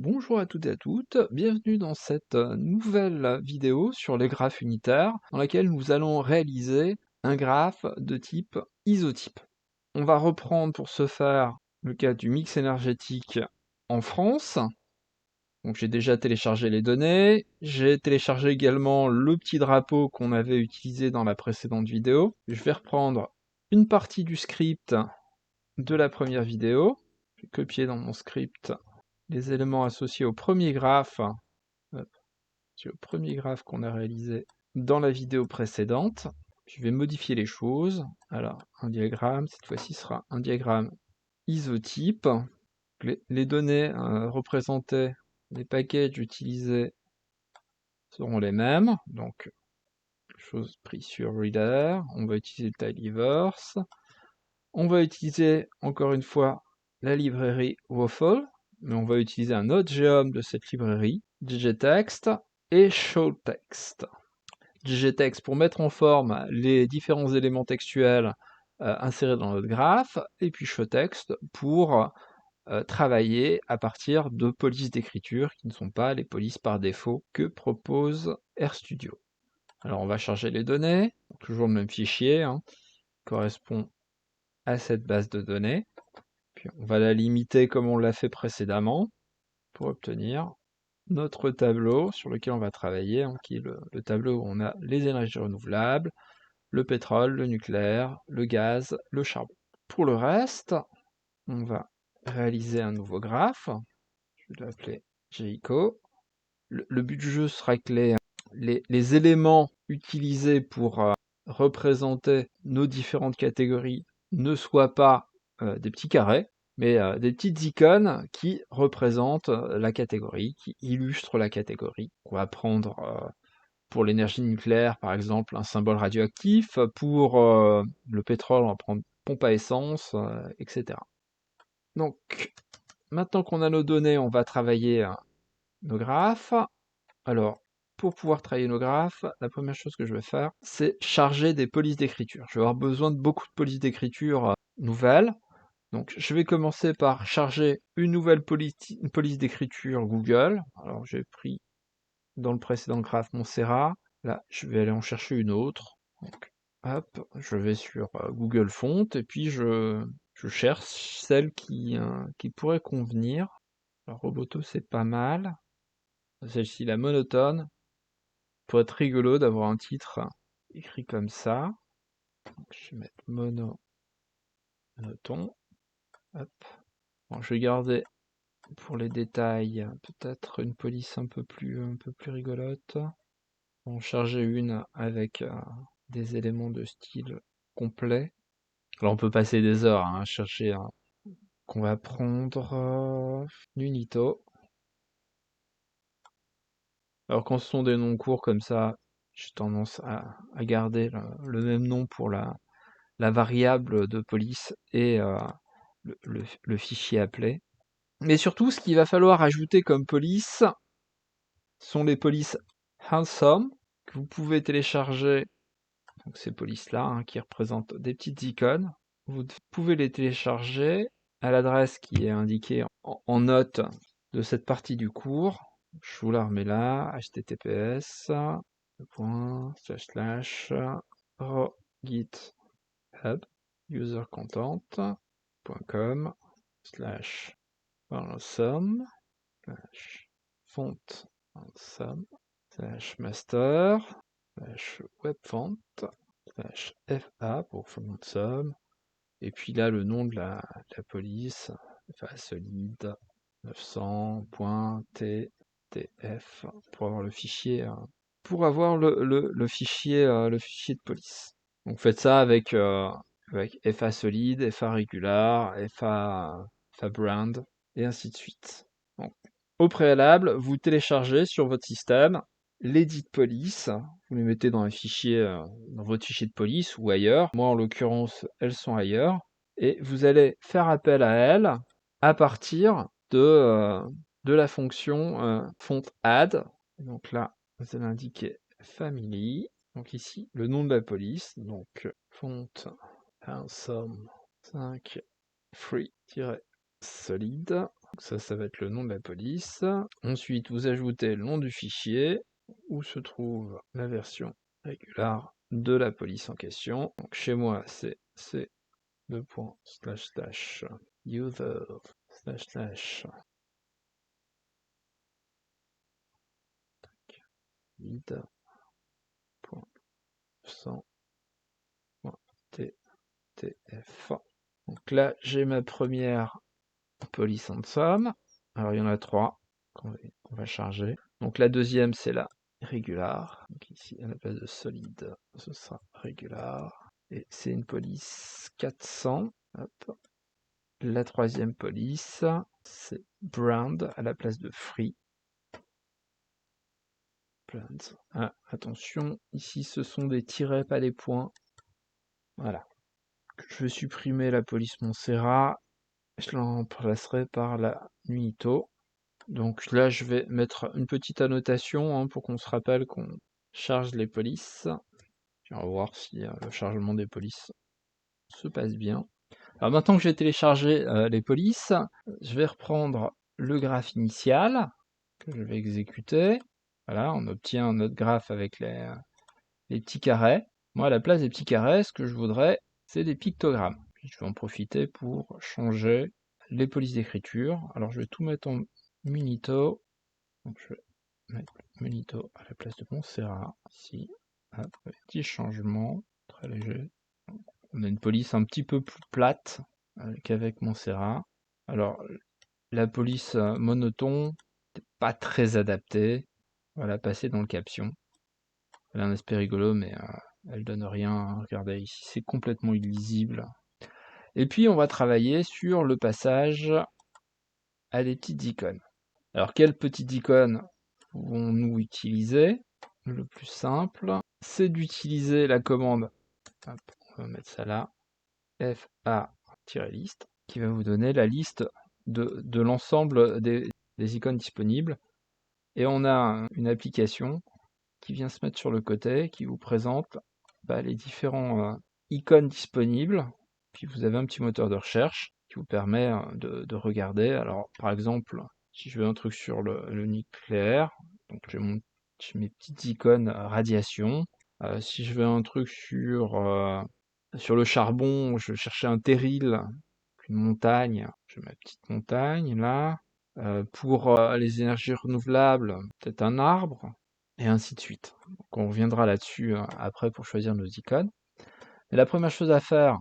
Bonjour à toutes et à toutes, bienvenue dans cette nouvelle vidéo sur les graphes unitaires dans laquelle nous allons réaliser un graphe de type isotype. On va reprendre pour ce faire le cas du mix énergétique en France. Donc j'ai déjà téléchargé les données, j'ai téléchargé également le petit drapeau qu'on avait utilisé dans la précédente vidéo. Je vais reprendre une partie du script de la première vidéo, je vais copier dans mon script les éléments associés au premier graphe, qu'on a réalisé dans la vidéo précédente. Je vais modifier les choses. Alors, un diagramme, cette fois-ci sera un diagramme isotype. Les données représentées, les packages utilisés seront les mêmes. Donc, chose prise sur Reader. On va utiliser le tidyverse. On va utiliser, encore une fois, la librairie Waffle, mais on va utiliser un autre géome de cette librairie, ggtext et showtext. ggtext pour mettre en forme les différents éléments textuels insérés dans notre graphe, et puis showtext pour travailler à partir de polices d'écriture qui ne sont pas les polices par défaut que propose RStudio. Alors on va charger les données, toujours le même fichier, correspond à cette base de données. Puis on va la limiter comme on l'a fait précédemment pour obtenir notre tableau sur lequel on va travailler, qui est le tableau où on a les énergies renouvelables, le pétrole, le nucléaire, le gaz, le charbon. Pour le reste, on va réaliser un nouveau graphe. Je vais l'appeler GICO. Le but du jeu sera que les éléments utilisés pour représenter nos différentes catégories ne soient pas des petits carrés, mais des petites icônes qui représentent la catégorie, qui illustrent la catégorie. On va prendre pour l'énergie nucléaire, par exemple, un symbole radioactif. Pour le pétrole, on va prendre pompe à essence, etc. Donc, maintenant qu'on a nos données, on va travailler nos graphes. Alors, pour pouvoir travailler nos graphes, la première chose que je vais faire, c'est charger des polices d'écriture. Je vais avoir besoin de beaucoup de polices d'écriture nouvelles. Donc, je vais commencer par charger une nouvelle police d'écriture Google. Alors, j'ai pris dans le précédent graphe Montserrat. Là, je vais aller en chercher une autre. Donc, hop, je vais sur Google Font et puis je cherche celle qui pourrait convenir. Alors, Roboto, c'est pas mal. Celle-ci, la monotone. Pour être rigolo d'avoir un titre écrit comme ça. Donc, je vais mettre monotone. Hop. Bon, je vais garder pour les détails peut-être une police un peu plus rigolote. En charger une avec des éléments de style complet. Alors on peut passer des heures à chercher qu'on va prendre Nunito. Alors quand ce sont des noms courts comme ça, j'ai tendance à garder le même nom pour la variable de police et le fichier appelé. Mais surtout, ce qu'il va falloir ajouter comme police sont les polices Handsome que vous pouvez télécharger. Donc ces polices-là, qui représentent des petites icônes. Vous pouvez les télécharger à l'adresse qui est indiquée en note de cette partie du cours. Je vous la remets là, https://github user-content.com/font/master/webfont/fa pour font et puis là le nom de la police, fa solide 900.ttf pour avoir le fichier le fichier de police. Donc faites ça avec FA solide, FA régular, FA brand et ainsi de suite. Donc, au préalable, vous téléchargez sur votre système les dites polices, vous les mettez dans dans votre fichier de police ou ailleurs. Moi, en l'occurrence, elles sont ailleurs. Et vous allez faire appel à elles à partir de la fonction font add. Donc là, vous allez indiquer family. Donc ici, le nom de la police. Donc font handsome 5 free-solid. Donc ça va être le nom de la police. Ensuite, vous ajoutez le nom du fichier, où se trouve la version régulière de la police en question. Donc chez moi, c'est c2.//user// vid.100.tf. Donc là, j'ai ma première police en somme. Alors il y en a 3 qu'on va charger. Donc la deuxième, c'est la regular. Donc ici, à la place de solide, ce sera regular. Et c'est une police 400. Hop. La troisième police, c'est brand à la place de free. Brand. Ah, attention, ici ce sont des tirets, pas des points. Voilà. Je vais supprimer la police Montserrat. Je la remplacerai par la Nuito. Donc là, je vais mettre une petite annotation pour qu'on se rappelle qu'on charge les polices. On va voir si le chargement des polices se passe bien. Alors maintenant que j'ai téléchargé les polices, je vais reprendre le graphe initial que je vais exécuter. Voilà, on obtient notre graphe avec les petits carrés. Moi, à la place des petits carrés, ce que je voudrais, c'est des pictogrammes. Puis je vais en profiter pour changer les polices d'écriture. Alors je vais tout mettre en Munito. Donc je vais mettre Munito à la place de Montserrat, ici. Hop, petit changement, très léger. On a une police un petit peu plus plate qu'avec Montserrat. Alors, la police monotone, pas très adaptée. On va la passer dans le caption. Elle a un aspect rigolo, mais elle donne rien. Regardez, ici, c'est complètement illisible. Et puis, on va travailler sur le passage à des petites icônes. Alors, quelles petites icônes pouvons-nous utiliser? Le plus simple, c'est d'utiliser la commande, hop, on va mettre ça là, fa-list, qui va vous donner la liste de l'ensemble des icônes disponibles. Et on a une application qui vient se mettre sur le côté, qui vous présente les différents icônes disponibles. Puis vous avez un petit moteur de recherche qui vous permet de regarder. Alors par exemple, si je veux un truc sur le nucléaire, donc j'ai mes petites icônes radiation. Si je veux un truc sur le charbon, je cherchais un terril, une montagne, j'ai ma petite montagne là. Pour les énergies renouvelables, peut-être un arbre, et ainsi de suite. Donc on reviendra là-dessus après pour choisir nos icônes. Mais la première chose à faire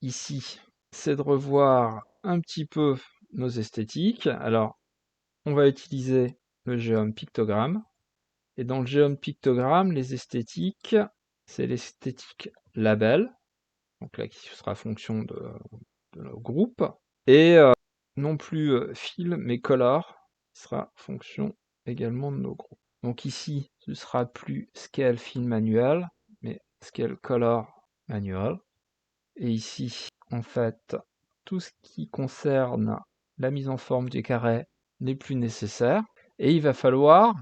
ici, c'est de revoir un petit peu nos esthétiques. Alors, on va utiliser le Geom Pictogramme. Et dans le Geom Pictogramme, les esthétiques, c'est l'esthétique label. Donc là, qui sera fonction de nos groupes. Et non plus fill, mais color, qui sera fonction également de nos groupes. Donc ici, ce sera plus scale fill manual, mais scale color manual. Et ici, en fait, tout ce qui concerne la mise en forme des carrés n'est plus nécessaire. Et il va falloir,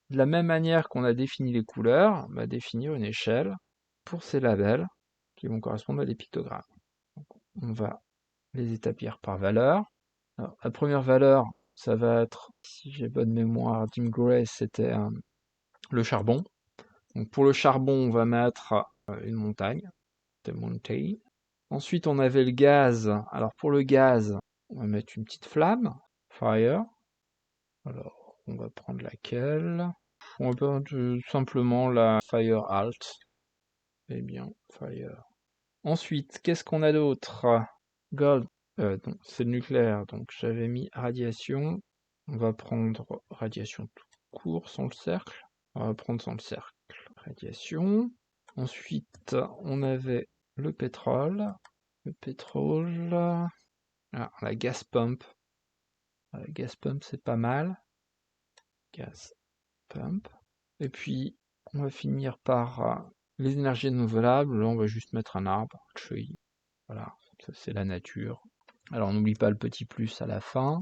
de la même manière qu'on a défini les couleurs, définir une échelle pour ces labels qui vont correspondre à des pictogrammes. Donc, on va les établir par valeur. Alors, la première valeur, ça va être, si j'ai bonne mémoire, Dim Gray, c'était le charbon. Donc pour le charbon, on va mettre une montagne, the mountain. Ensuite, on avait le gaz. Alors pour le gaz, on va mettre une petite flamme, fire. Alors, on va prendre laquelle? On va prendre tout simplement la fire alt. Eh bien, fire. Ensuite, qu'est-ce qu'on a d'autre? Gold. Non, c'est le nucléaire, donc j'avais mis radiation. On va prendre radiation tout court, sans le cercle. On va prendre sans le cercle. Radiation. Ensuite, on avait le pétrole. Le pétrole. Ah, la gas pump. La gas pump, c'est pas mal. Gas pump. Et puis, on va finir par les énergies renouvelables. Là, on va juste mettre un arbre, tree. Voilà, ça c'est la nature. Alors, on n'oublie pas le petit plus à la fin.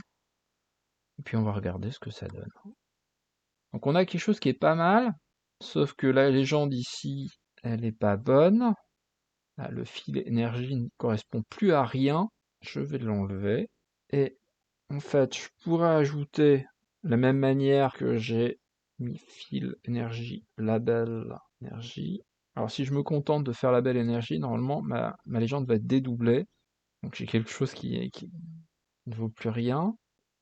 Et puis, on va regarder ce que ça donne. Donc, on a quelque chose qui est pas mal. Sauf que la légende ici, elle n'est pas bonne. Là, le fil énergie ne correspond plus à rien. Je vais l'enlever. Et En fait, je pourrais ajouter la même manière que j'ai mis fil énergie, label énergie. Alors si je me contente de faire label énergie, normalement ma légende va être dédoublée. Donc j'ai quelque chose qui ne vaut plus rien.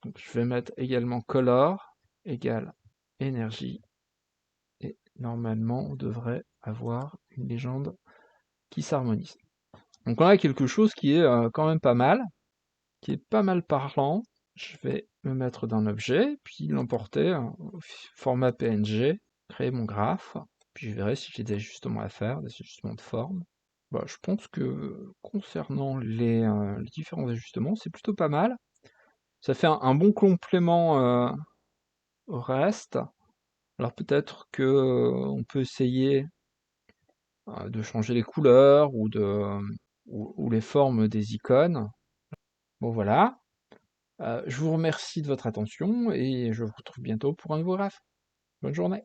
Donc je vais mettre également color égale énergie. Et normalement on devrait avoir une légende qui s'harmonise. Donc on a quelque chose qui est quand même pas mal, qui est pas mal parlant. Je vais me mettre dans l'objet, puis l'emporter au format PNG, créer mon graphe, puis je verrai si j'ai des ajustements à faire, des ajustements de forme. Bah, je pense que concernant les différents ajustements, c'est plutôt pas mal. Ça fait un bon complément au reste. Alors peut-être que on peut essayer de changer les couleurs ou les formes des icônes. Bon voilà. Je vous remercie de votre attention et je vous retrouve bientôt pour un nouveau graphe. Bonne journée.